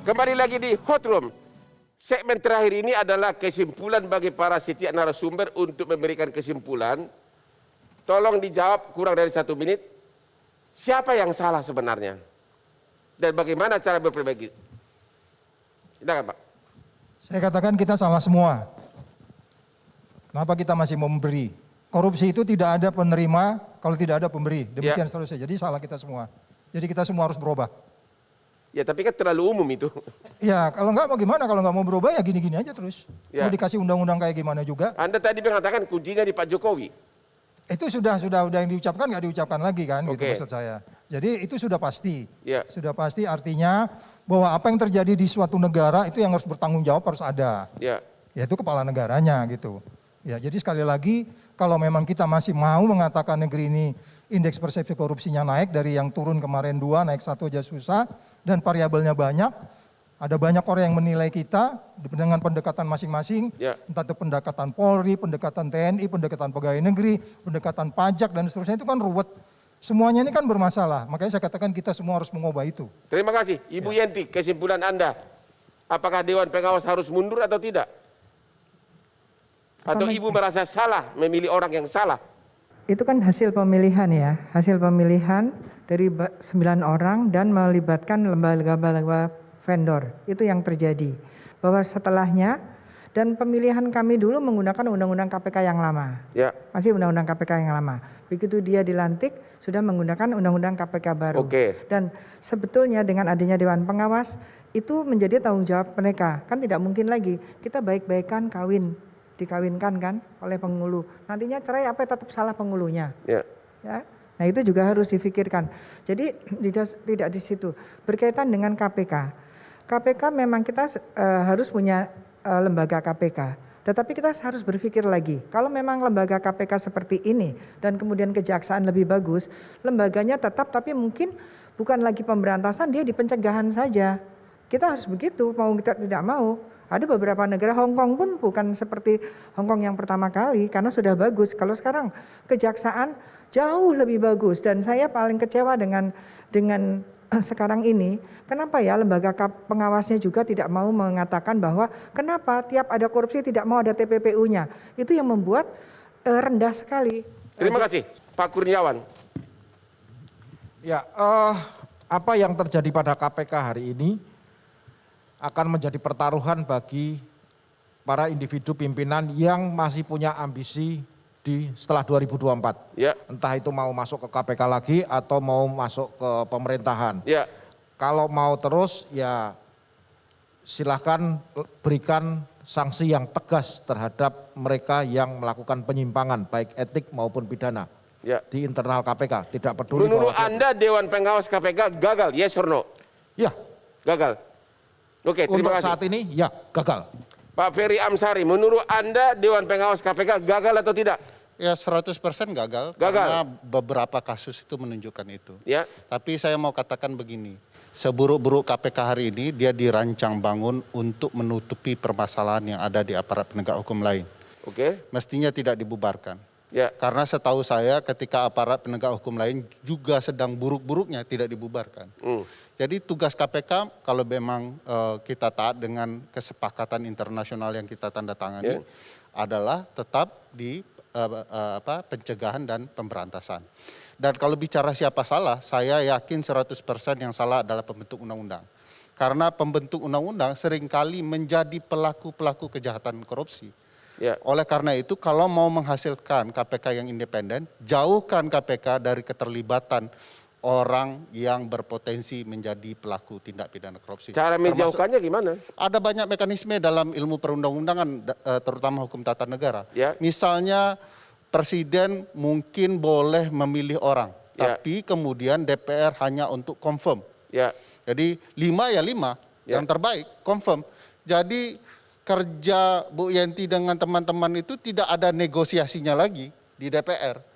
Kembali lagi di Hot Room. Segmen terakhir ini adalah kesimpulan bagi para setiap narasumber untuk memberikan kesimpulan. Tolong dijawab kurang dari 1 menit. Siapa yang salah sebenarnya? Dan bagaimana cara berperbaiki? Silakan Pak. Saya katakan kita salah semua. Kenapa kita masih memberi? Korupsi itu tidak ada penerima kalau tidak ada pemberi. Demikian seterusnya. Jadi salah kita semua. Jadi kita semua harus berubah. Ya tapi kan terlalu umum itu. Ya kalau nggak mau gimana, kalau nggak mau berubah ya gini-gini aja terus. Ya. Mau dikasih undang-undang kayak gimana juga. Anda tadi mengatakan kuncinya di Pak Jokowi. Itu sudah yang diucapkan nggak diucapkan lagi kan, gitu maksud saya. Jadi itu sudah pasti. Ya. Sudah pasti artinya bahwa apa yang terjadi di suatu negara itu yang harus bertanggung jawab harus ada. Ya. Yaitu kepala negaranya gitu. Ya jadi sekali lagi kalau memang kita masih mau mengatakan negeri ini indeks persepsi korupsinya naik dari yang turun kemarin 2 naik 1 aja susah dan variabelnya banyak. Ada banyak orang yang menilai kita dengan pendekatan masing-masing, entah itu pendekatan Polri, pendekatan TNI, pendekatan pegawai negeri, pendekatan pajak dan seterusnya itu kan ruwet. Semuanya ini kan bermasalah, makanya saya katakan kita semua harus mengubah itu. Terima kasih. Ibu Yenti, kesimpulan Anda. Apakah Dewan Pengawas harus mundur atau tidak? Atau Ibu merasa salah memilih orang yang salah? Itu kan hasil pemilihan ya, hasil pemilihan dari 9 orang dan melibatkan lembaga-lembaga vendor. Itu yang terjadi. Bahwa setelahnya dan pemilihan kami dulu menggunakan undang-undang KPK yang lama. Ya. Masih undang-undang KPK yang lama. Begitu dia dilantik sudah menggunakan undang-undang KPK baru. Dan sebetulnya dengan adanya Dewan Pengawas itu menjadi tanggung jawab mereka. Kan tidak mungkin lagi kita baik-baikan dikawinkan kan oleh penghulu. Nantinya cerai apa tetap salah penghulunya. Ya. Nah itu juga harus difikirkan. Jadi tidak di situ. Berkaitan dengan KPK. KPK memang kita harus punya lembaga KPK. Tetapi kita harus berpikir lagi. Kalau memang lembaga KPK seperti ini dan kemudian kejaksaan lebih bagus, lembaganya tetap tapi mungkin bukan lagi pemberantasan, dia di pencegahan saja. Kita harus begitu, mau kita tidak mau. Ada beberapa negara, Hong Kong pun bukan seperti Hong Kong yang pertama kali karena sudah bagus. Kalau sekarang kejaksaan jauh lebih bagus dan saya paling kecewa dengan sekarang ini. Kenapa ya lembaga pengawasnya juga tidak mau mengatakan bahwa kenapa tiap ada korupsi tidak mau ada TPPU-nya. Itu yang membuat rendah sekali. Terima kasih. Pak Kurniawan. Ya, apa yang terjadi pada KPK hari ini akan menjadi pertaruhan bagi para individu pimpinan yang masih punya ambisi setelah 2024. Ya. Entah itu mau masuk ke KPK lagi atau mau masuk ke pemerintahan. Ya. Kalau mau terus ya silahkan berikan sanksi yang tegas terhadap mereka yang melakukan penyimpangan baik etik maupun pidana di internal KPK. Tidak peduli. Menurut Anda Dewan Pengawas KPK gagal, yes or no? Ya. Gagal. Oke, terima kasih. Untuk saat ini ya gagal. Pak Ferry Amsari, menurut Anda Dewan Pengawas KPK gagal atau tidak? Ya 100% gagal, karena beberapa kasus itu menunjukkan itu. Ya. Tapi saya mau katakan begini, seburuk-buruk KPK hari ini dia dirancang bangun untuk menutupi permasalahan yang ada di aparat penegak hukum lain. Mestinya tidak dibubarkan. Ya. Karena setahu saya ketika aparat penegak hukum lain juga sedang buruk-buruknya tidak dibubarkan. Jadi tugas KPK kalau memang kita taat dengan kesepakatan internasional yang kita tanda tangani adalah tetap di pencegahan dan pemberantasan. Dan kalau bicara siapa salah, saya yakin 100% yang salah adalah pembentuk undang-undang. Karena pembentuk undang-undang seringkali menjadi pelaku-pelaku kejahatan korupsi. Oleh karena itu kalau mau menghasilkan KPK yang independen, jauhkan KPK dari keterlibatan orang yang berpotensi menjadi pelaku tindak pidana korupsi. Cara menjauhkannya gimana? Ada banyak mekanisme dalam ilmu perundang-undangan, terutama hukum tata negara. Misalnya presiden mungkin boleh memilih orang, tapi kemudian DPR hanya untuk confirm. Jadi 5 ya 5, yang terbaik confirm. Jadi kerja Bu Yenti dengan teman-teman itu tidak ada negosiasinya lagi di DPR.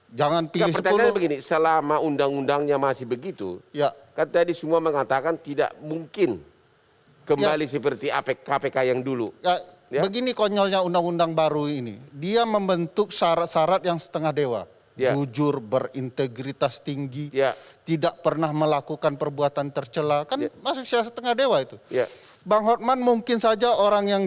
Jangan pilih 10. Pertanyaannya begini, selama undang-undangnya masih begitu, kan tadi semua mengatakan tidak mungkin kembali seperti KPK yang dulu. Begini konyolnya undang-undang baru ini, dia membentuk syarat-syarat yang setengah dewa. jujur, berintegritas tinggi, tidak pernah melakukan perbuatan tercela, kan masuk siasat tengah dewa itu. Bang Hotman mungkin saja orang yang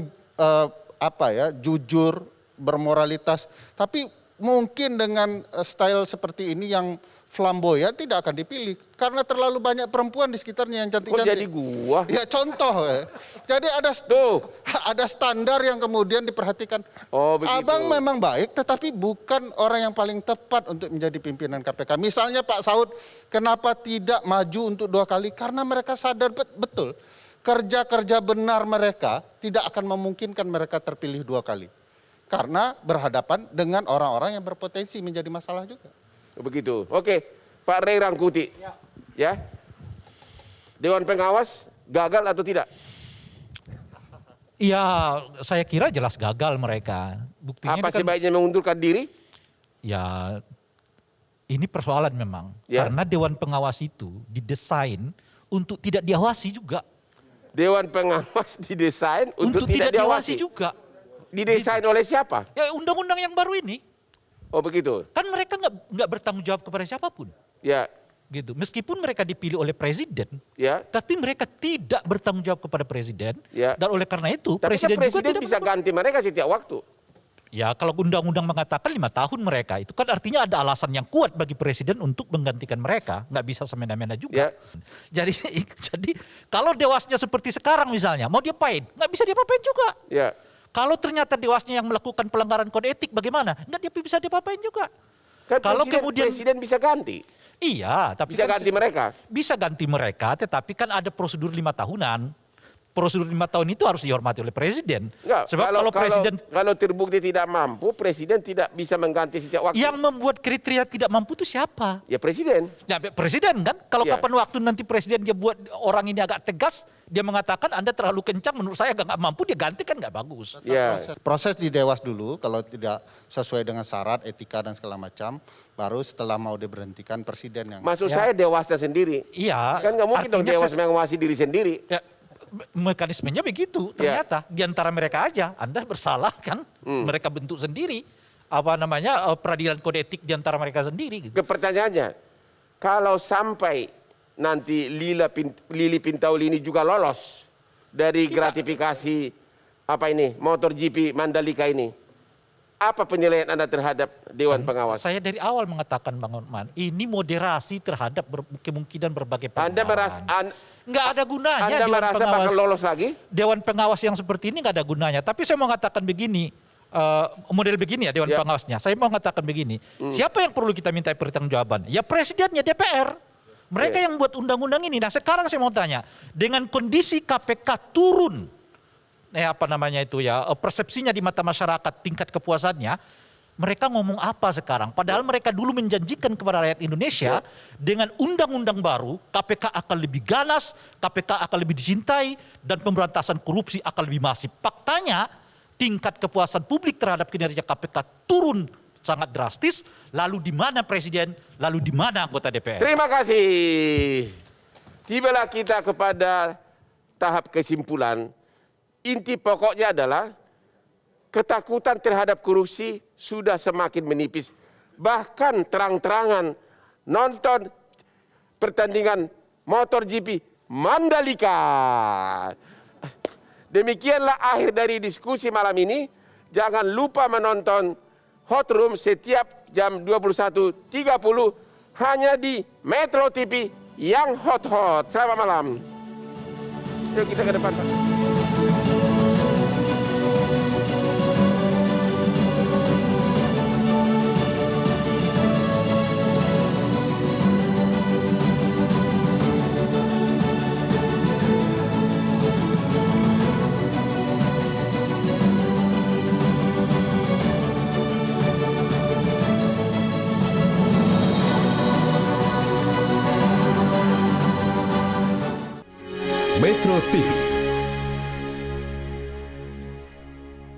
jujur, bermoralitas, tapi mungkin dengan style seperti ini yang flamboyan tidak akan dipilih karena terlalu banyak perempuan di sekitarnya yang cantik-cantik. Kok jadi gua? Ya contoh. Jadi ada standar yang kemudian diperhatikan. Oh, begitu. Abang memang baik tetapi bukan orang yang paling tepat untuk menjadi pimpinan KPK. Misalnya Pak Saud kenapa tidak maju untuk 2 kali? Karena mereka sadar betul kerja-kerja benar mereka tidak akan memungkinkan mereka terpilih 2 kali. Karena berhadapan dengan orang-orang yang berpotensi menjadi masalah juga. Begitu. Oke, Pak Ray Rangkuti. Ya. Dewan Pengawas gagal atau tidak? Ya, saya kira jelas gagal mereka. Buktinya apa sebaiknya mengundurkan diri? Ya, ini persoalan memang. Karena Dewan Pengawas itu didesain untuk tidak diawasi juga. Dewan Pengawas didesain untuk tidak diawasi juga. Didesain oleh siapa? Ya, undang-undang yang baru ini. Oh begitu. Kan mereka nggak bertanggung jawab kepada siapapun. Ya. Gitu. Meskipun mereka dipilih oleh presiden, tapi mereka tidak bertanggung jawab kepada presiden. Dan oleh karena itu tapi presiden juga tidak bisa ganti mereka setiap waktu. Ya kalau undang-undang mengatakan 5 tahun mereka, itu kan artinya ada alasan yang kuat bagi presiden untuk menggantikan mereka. Nggak bisa semena-mena juga. Jadi kalau dewasnya seperti sekarang misalnya, mau diapain? Nggak bisa diapain juga. Kalau ternyata dewasnya yang melakukan pelanggaran kode etik bagaimana? Nggak bisa diapain juga. Kan kalau presiden bisa ganti. Iya, tapi bisa ganti mereka. Bisa ganti mereka, tetapi kan ada prosedur 5 tahunan. Prosedur 5 tahun itu harus dihormati oleh presiden. Enggak, sebab kalau terbukti tidak mampu, presiden tidak bisa mengganti setiap waktu. Yang membuat kriteria tidak mampu itu siapa? Ya presiden. Ya presiden kan. Kalau kapan waktu nanti presiden dia buat orang ini agak tegas, dia mengatakan Anda terlalu kencang, menurut saya nggak mampu, dia ganti kan nggak bagus. Proses di Dewas dulu, kalau tidak sesuai dengan syarat, etika dan segala macam, baru setelah mau diberhentikan presiden yang. Maksud saya Dewasnya sendiri. Iya. Kan nggak mungkin dong Dewas mengawasi diri sendiri. Ya, mekanismenya begitu ternyata di antara mereka aja Anda bersalah kan, mereka bentuk sendiri peradilan kode etik di antara mereka sendiri. Gitu. Pertanyaannya, kalau sampai nanti Lili Pintauli ini juga lolos dari gratifikasi MotoGP Mandalika ini, apa penilaian Anda terhadap Dewan Pengawas? Saya dari awal mengatakan Bang Hotman, ini moderasi terhadap kemungkinan berbagai pengawasan. Anda merasa nggak ada gunanya. Anda merasa bakal lolos lagi? Dewan Pengawas yang seperti ini nggak ada gunanya. Tapi saya mau mengatakan begini, model begini ya Dewan Pengawasnya. Saya mau mengatakan begini, siapa yang perlu kita minta pertanggungjawaban? Ya presidennya, DPR. Mereka yang buat undang-undang ini. Nah sekarang saya mau tanya, dengan kondisi KPK turun, persepsinya di mata masyarakat, tingkat kepuasannya, mereka ngomong apa sekarang? Padahal mereka dulu menjanjikan kepada rakyat Indonesia dengan undang-undang baru, KPK akan lebih ganas, KPK akan lebih dicintai, dan pemberantasan korupsi akan lebih masif. Faktanya, tingkat kepuasan publik terhadap kinerja KPK turun sangat drastis. Lalu di mana presiden? Lalu di mana anggota DPR? Terima kasih. Tibalah kita kepada tahap kesimpulan. Inti pokoknya adalah ketakutan terhadap korupsi sudah semakin menipis. Bahkan terang-terangan nonton pertandingan MotoGP Mandalika. Demikianlah akhir dari diskusi malam ini. Jangan lupa menonton Hot Room setiap jam 21.30 hanya di Metro TV yang hot-hot. Selamat malam. Yuk kita ke depan, Pak. Metro TV,